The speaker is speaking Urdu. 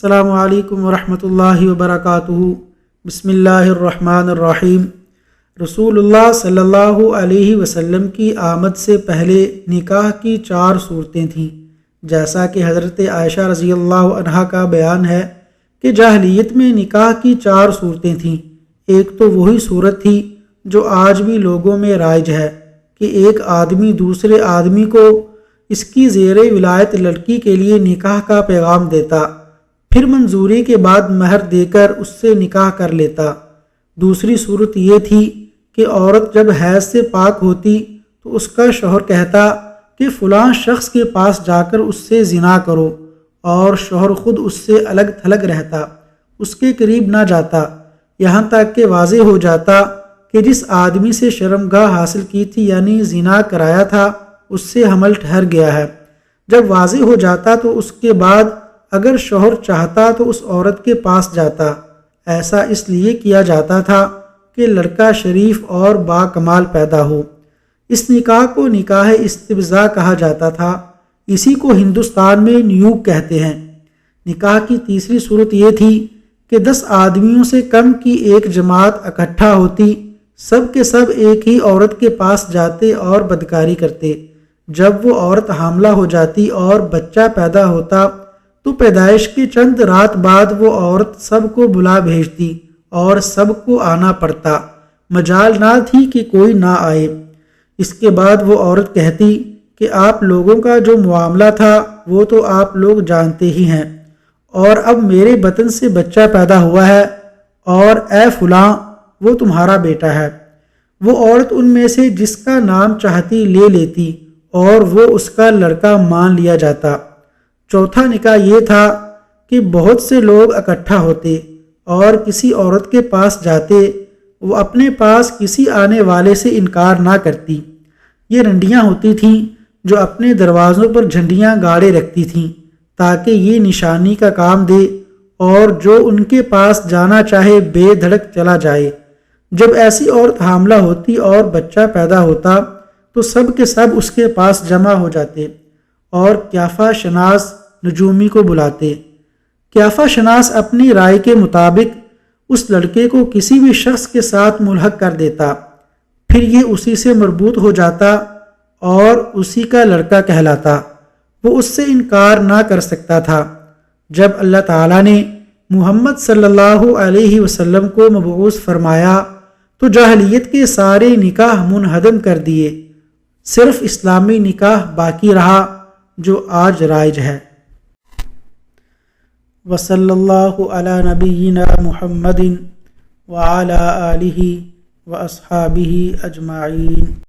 السلام علیکم ورحمۃ اللہ وبرکاتہ۔ بسم اللہ الرحمن الرحیم۔ رسول اللہ صلی اللہ علیہ وسلم کی آمد سے پہلے نکاح کی 4 صورتیں تھیں، جیسا کہ حضرت عائشہ رضی اللہ عنہا کا بیان ہے کہ جاہلیت میں نکاح کی 4 صورتیں تھیں۔ ایک تو وہی صورت تھی جو آج بھی لوگوں میں رائج ہے کہ ایک آدمی دوسرے آدمی کو اس کی زیر ولایت لڑکی کے لیے نکاح کا پیغام دیتا، پھر منظوری کے بعد مہر دے کر اس سے نکاح کر لیتا۔ دوسری صورت یہ تھی کہ عورت جب حیض سے پاک ہوتی تو اس کا شوہر کہتا کہ فلاں شخص کے پاس جا کر اس سے زنا کرو، اور شوہر خود اس سے الگ تھلگ رہتا، اس کے قریب نہ جاتا، یہاں تک کہ واضح ہو جاتا کہ جس آدمی سے شرمگاہ حاصل کی تھی یعنی زنا کرایا تھا اس سے حمل ٹھہر گیا ہے۔ جب واضح ہو جاتا تو اس کے بعد اگر شوہر چاہتا تو اس عورت کے پاس جاتا۔ ایسا اس لیے کیا جاتا تھا کہ لڑکا شریف اور با کمال پیدا ہو۔ اس نکاح کو نکاح استبضاء کہا جاتا تھا، اسی کو ہندوستان میں نیوگ کہتے ہیں۔ نکاح کی تیسری صورت یہ تھی کہ 10 آدمیوں سے کم کی ایک جماعت اکٹھا ہوتی، سب کے سب ایک ہی عورت کے پاس جاتے اور بدکاری کرتے۔ جب وہ عورت حاملہ ہو جاتی اور بچہ پیدا ہوتا تو پیدائش کے چند رات بعد وہ عورت سب کو بلا بھیجتی اور سب کو آنا پڑتا، مجال نہ تھی کہ کوئی نہ آئے۔ اس کے بعد وہ عورت کہتی کہ آپ لوگوں کا جو معاملہ تھا وہ تو آپ لوگ جانتے ہی ہیں، اور اب میرے بطن سے بچہ پیدا ہوا ہے، اور اے فلاں وہ تمہارا بیٹا ہے۔ وہ عورت ان میں سے جس کا نام چاہتی لے لیتی اور وہ اس کا لڑکا مان لیا جاتا۔ چوتھا نکاح یہ تھا کہ بہت سے لوگ اکٹھا ہوتے اور کسی عورت کے پاس جاتے، وہ اپنے پاس کسی آنے والے سے انکار نہ کرتی۔ یہ رنڈیاں ہوتی تھیں جو اپنے دروازوں پر جھنڈیاں گاڑے رکھتی تھیں تاکہ یہ نشانی کا کام دے، اور جو ان کے پاس جانا چاہے بے دھڑک چلا جائے۔ جب ایسی عورت حاملہ ہوتی اور بچہ پیدا ہوتا تو سب کے سب اس کے پاس جمع ہو جاتے اور قیافہ شناس نجومی کو بلاتے۔ قیافہ شناس اپنی رائے کے مطابق اس لڑکے کو کسی بھی شخص کے ساتھ ملحق کر دیتا، پھر یہ اسی سے مربوط ہو جاتا اور اسی کا لڑکا کہلاتا۔ وہ اس سے انکار نہ کر سکتا تھا۔ جب اللہ تعالیٰ نے محمد صلی اللہ علیہ وسلم کو مبعوث فرمایا تو جاہلیت کے سارے نکاح منہدم کر دیے، صرف اسلامی نکاح باقی رہا جو آج رائج ہے۔ وصلی اللہ علی نبینا محمد وعلی آلہ واصحابہ اجمعین۔